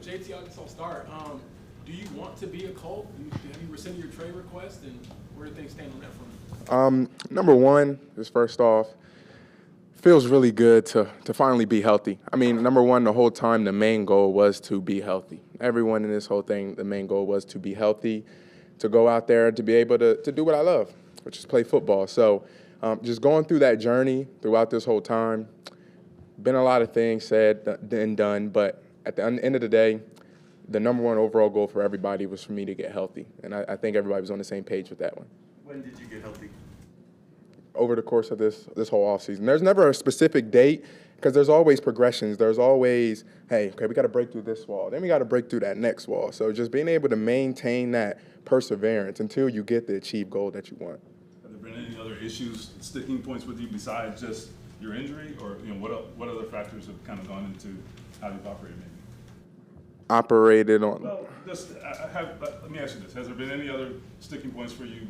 JT, I guess I'll start. Do you want to be a Colt? Have you rescinded your trade request, and where do things stand on that front? Number one is first off, feels really good to finally be healthy. I mean, number one, the whole time the main goal was to be healthy. Everyone in this whole thing, the main goal was to be healthy, to go out there and to be able to do what I love, which is play football. So just going through that journey throughout this whole time, been a lot of things said and done, but at the end of the day, the number one overall goal for everybody was for me to get healthy. And I think everybody was on the same page with that one. When did you get healthy? Over the course of this whole offseason. There's never a specific date because there's always progressions. There's always, hey, okay, we got to break through this wall. Then we got to break through that next wall. So just being able to maintain that perseverance until you get the achieved goal that you want. Have there been any other issues, sticking points with you besides just your injury, or what other factors have kind of gone into how you've operated maybe? Operated on. Well, let me ask you this: has there been any other sticking points for you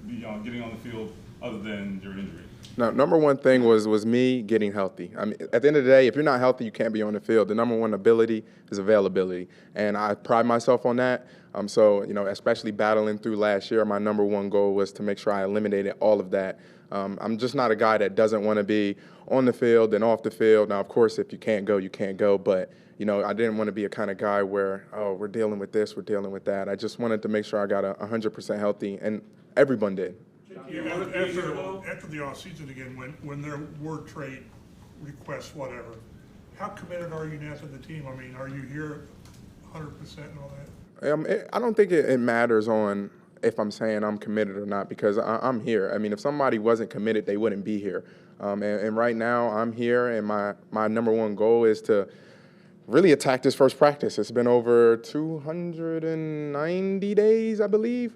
beyond getting on the field other than your injury? No, number one thing was me getting healthy. I mean, at the end of the day, if you're not healthy, you can't be on the field. The number one ability is availability, and I pride myself on that. So, especially battling through last year, my number one goal was to make sure I eliminated all of that. I'm just not a guy that doesn't want to be on the field and off the field. Now, of course, if you can't go, you can't go. But, I didn't want to be a kind of guy where, we're dealing with this, we're dealing with that. I just wanted to make sure I got 100% healthy, and everyone did. After the offseason again, when there were trade requests, whatever, how committed are you now to the team? I mean, are you here 100% and all that? I don't think it matters on if I'm saying I'm committed or not, because I'm here. I mean, if somebody wasn't committed, they wouldn't be here. And right now I'm here, and my number one goal is to really attack this first practice. It's been over 290 days, I believe.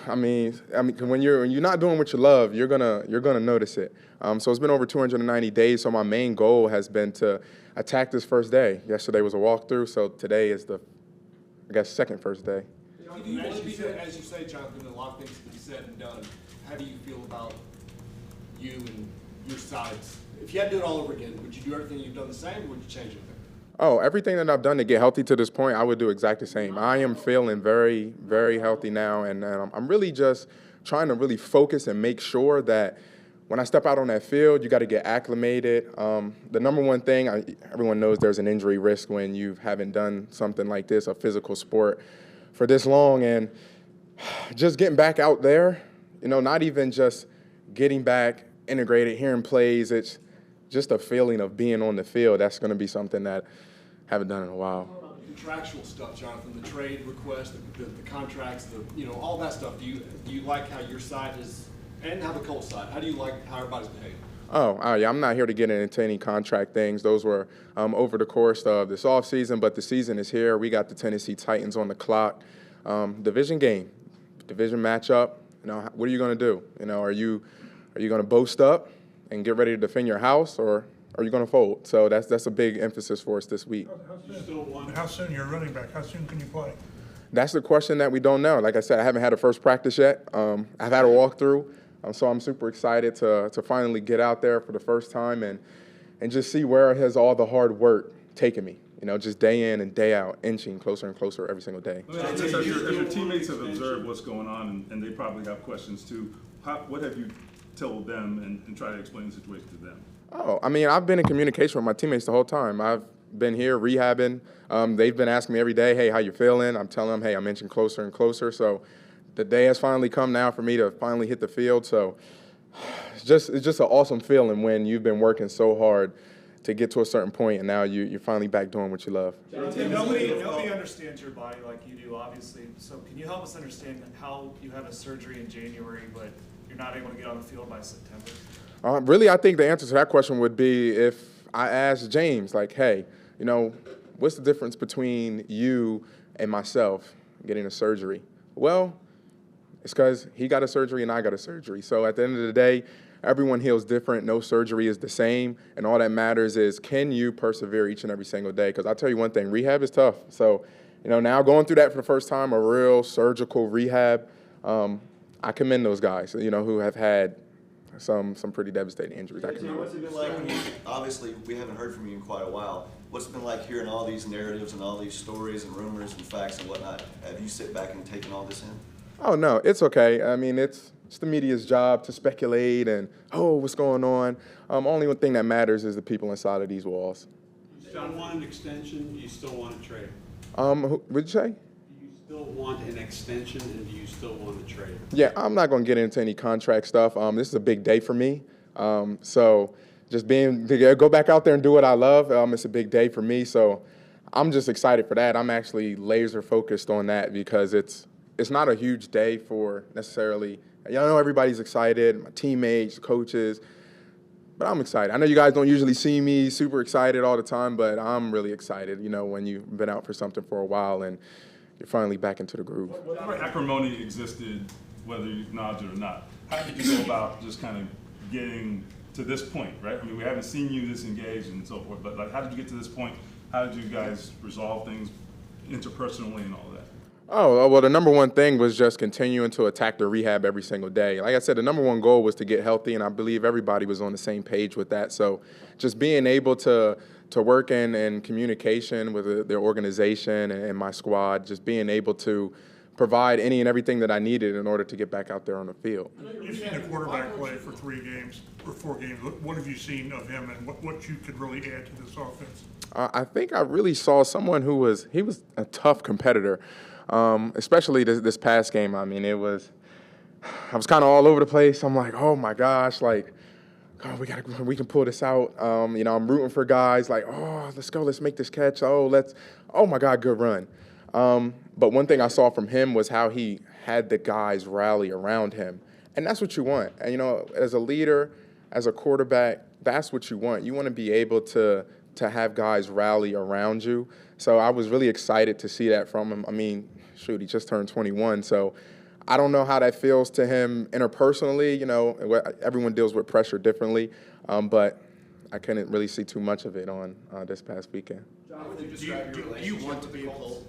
I mean, when you're not doing what you love, you're gonna notice it. So it's been over 290 days. So my main goal has been to attack this first day. Yesterday was a walkthrough, so today is the, second first day. As you say, Jonathan, a lot of things have been said and done. How do you feel about you and your sides? If you had to do it all over again, would you do everything you've done the same, or would you change anything? Oh, everything that I've done to get healthy to this point, I would do exactly the same. I am feeling very, very healthy now, and I'm really just trying to really focus and make sure that when I step out on that field, you got to get acclimated. The number one thing, everyone knows there's an injury risk when you haven't done something like this, a physical sport, for this long, and just getting back out there, not even just getting back integrated, hearing plays, it's just a feeling of being on the field. That's going to be something that I haven't done in a while. What about the contractual stuff, Jonathan? The trade request, the contracts, all that stuff. Do you like how your side is, and how the Colts side? How do you like how everybody's behaving? Oh, yeah, I'm not here to get into any contract things. Those were over the course of this offseason, but the season is here. We got the Tennessee Titans on the clock. Division game, division matchup. What are you going to do? Are you going to boast up and get ready to defend your house, or are you going to fold? So that's a big emphasis for us this week. How soon you're running back? How soon can you play? That's the question that we don't know. Like I said, I haven't had a first practice yet. I've had a walkthrough. So I'm super excited to finally get out there for the first time and just see where has all the hard work taken me. Just day in and day out, inching closer and closer every single day. As your teammates have observed what's going on, and they probably have questions too, what have you told them and try to explain the situation to them? Oh, I've been in communication with my teammates the whole time. I've been here rehabbing. They've been asking me every day, hey, how you feeling? I'm telling them, hey, I'm inching closer and closer. So the day has finally come now for me to finally hit the field. So it's just an awesome feeling when you've been working so hard to get to a certain point, and now you're finally back doing what you love. Nobody understands your body like you do, obviously. So can you help us understand how you have a surgery in January, but you're not able to get on the field by September? Really, I think the answer to that question would be if I asked James, like, hey, what's the difference between you and myself getting a surgery? Well, it's because he got a surgery and I got a surgery. So at the end of the day, everyone heals different. No surgery is the same. And all that matters is, can you persevere each and every single day? Because I'll tell you one thing, rehab is tough. So, now going through that for the first time, a real surgical rehab, I commend those guys, who have had some pretty devastating injuries. I What's can it been like when you, obviously, we haven't heard from you in quite a while. What's it been like hearing all these narratives and all these stories and rumors and facts and whatnot? Have you sit back and taken all this in? Oh, no, it's okay. I mean, it's the media's job to speculate and, oh, what's going on? Only one thing that matters is the people inside of these walls. You still want an extension, you still want a trade? What'd you say? Do you still want an extension, and do you still want a trade? Yeah, I'm not going to get into any contract stuff. This is a big day for me. So just to go back out there and do what I love, it's a big day for me. So I'm just excited for that. I'm actually laser focused on that because it's not a huge day for necessarily, I know everybody's excited, my teammates, coaches, but I'm excited. I know you guys don't usually see me super excited all the time, but I'm really excited, when you've been out for something for a while and you're finally back into the groove. Whatever acrimony existed, whether you acknowledge it or not, how did you go about just kind of getting to this point, right? I mean, we haven't seen you this engaged and so forth, but like, how did you get to this point? How did you guys resolve things interpersonally and all of that? Oh, well, the number one thing was just continuing to attack the rehab every single day. Like I said, the number one goal was to get healthy, and I believe everybody was on the same page with that. So just being able to work in communication with the organization and my squad, just being able to provide any and everything that I needed in order to get back out there on the field. You've seen a quarterback play for 3 games or 4 games. What have you seen of him, and what you could really add to this offense? I think I really saw someone he was a tough competitor. Especially this past game. I mean, I was kind of all over the place. I'm like, oh my gosh, like, oh, we can pull this out. I'm rooting for guys like, oh, let's go, let's make this catch. Oh my God, good run. But one thing I saw from him was how he had the guys rally around him, and that's what you want. And as a leader, as a quarterback, that's what you want. You want to be able to have guys rally around you. So I was really excited to see that from him. I mean, shoot, he just turned 21, so I don't know how that feels to him interpersonally. Everyone deals with pressure differently, but I couldn't really see too much of it on this past weekend. John, would you describe your relationship? Do you want to be a Colt?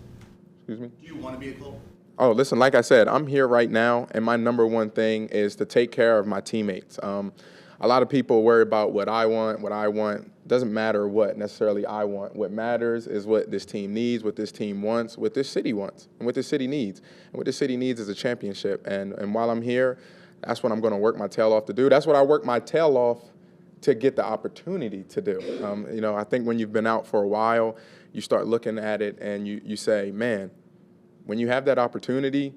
Excuse me? Do you want to be a Colt? Oh, listen, like I said, I'm here right now, and my number one thing is to take care of my teammates. A lot of people worry about what I want. Doesn't matter what necessarily I want. What matters is what this team needs, what this team wants, what this city wants, and what this city needs. And what this city needs is a championship. And while I'm here, that's what I'm going to work my tail off to do. That's what I work my tail off to get the opportunity to do. I think when you've been out for a while, you start looking at it and you say, man, when you have that opportunity,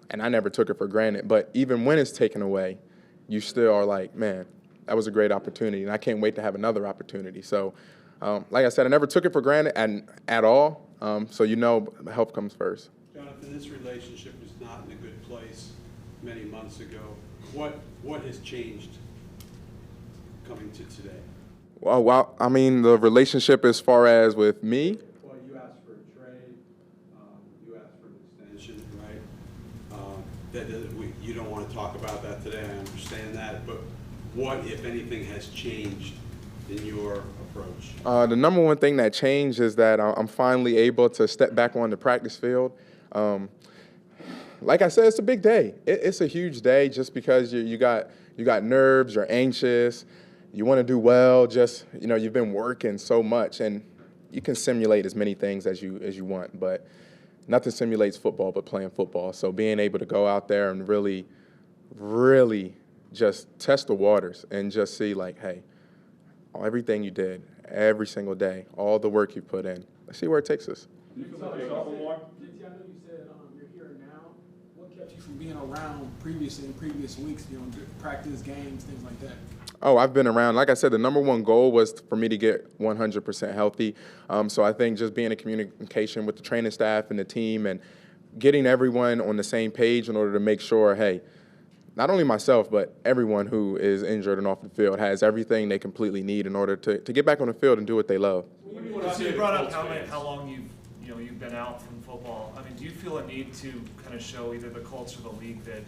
and I never took it for granted, but even when it's taken away, you still are like, man, that was a great opportunity, and I can't wait to have another opportunity. So, like I said, I never took it for granted at all, so help comes first. Jonathan, this relationship was not in a good place many months ago. What has changed coming to today? Well, I mean, the relationship as far as with me. Well, you asked for a trade, you asked for an extension, right? You don't want to talk about that today, I understand that, but what, if anything, has changed in your approach? The number one thing that changed is that I'm finally able to step back on the practice field. Like I said, it's a big day. It's a huge day just because you got nerves, you're anxious, you want to do well. Just you've been working so much, and you can simulate as many things as you want, but nothing simulates football but playing football. So being able to go out there and really, really just test the waters and just see like, hey, everything you did every single day, all the work you put in, let's see where it takes us. JT, I know you said you're here now. What kept you from being around previously in previous weeks, practice, games, things like that? Oh, I've been around. Like I said, the number one goal was for me to get 100% healthy. So I think just being in communication with the training staff and the team and getting everyone on the same page in order to make sure, hey, not only myself, but everyone who is injured and off the field has everything they completely need in order to get back on the field and do what they love. You brought up how long you've been out from football. I mean, do you feel a need to kind of show either the Colts or the league that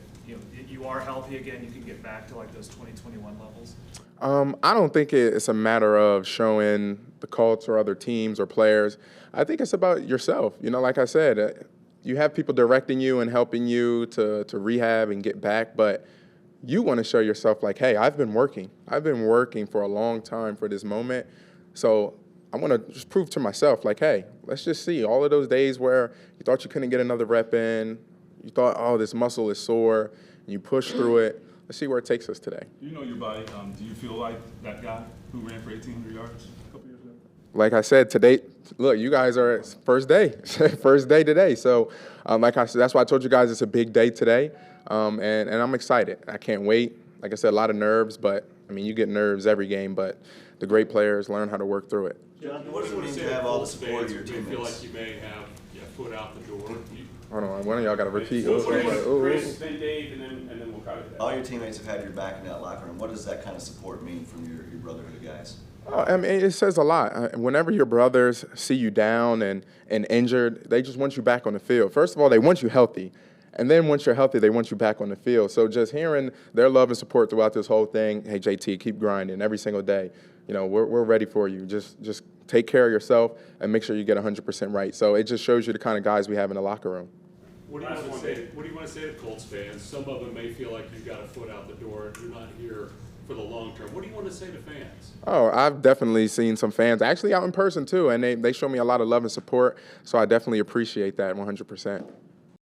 you are healthy again, you can get back to like those 2021 levels? I don't think it's a matter of showing the Colts or other teams or players. I think it's about yourself. Like I said, you have people directing you and helping you to rehab and get back, but you want to show yourself like, hey, I've been working for a long time for this moment. So I want to just prove to myself like, hey, let's just see all of those days where you thought you couldn't get another rep in, you thought, oh, this muscle is sore, and you push through it. Let's see where it takes us today. You know your body. Do you feel like that guy who ran for 1,800 yards a couple years ago? Like I said, today, look, you guys are first day, first day today. So like I said, that's why I told you guys it's a big day today, and I'm excited. I can't wait. Like I said, a lot of nerves, but, I mean, you get nerves every game, but the great players learn how to work through it. Jonathan, what does it mean to have all the support of your Do you feel teammates? like you may have your foot out the door? Hold on, one of y'all got to repeat. Chris, then Dave, and then we'll cover that. All your teammates have had your back in that locker room. What does that kind of support mean from your brotherhood guys? Oh, I mean, it says a lot. Whenever your brothers see you down and injured, they just want you back on the field. First of all, they want you healthy. And then once you're healthy, they want you back on the field. So just hearing their love and support throughout this whole thing, hey, JT, keep grinding every single day. You know, we're ready for you. Just take care of yourself and make sure you get 100% right. So it just shows you the kind of guys we have in the locker room. What do you want to say to Colts fans? Some of them may feel like you've got a foot out the door and you're not here for the long term. What do you want to say to fans? Oh, I've definitely seen some fans, actually out in person too, and they show me a lot of love and support, so I definitely appreciate that 100%.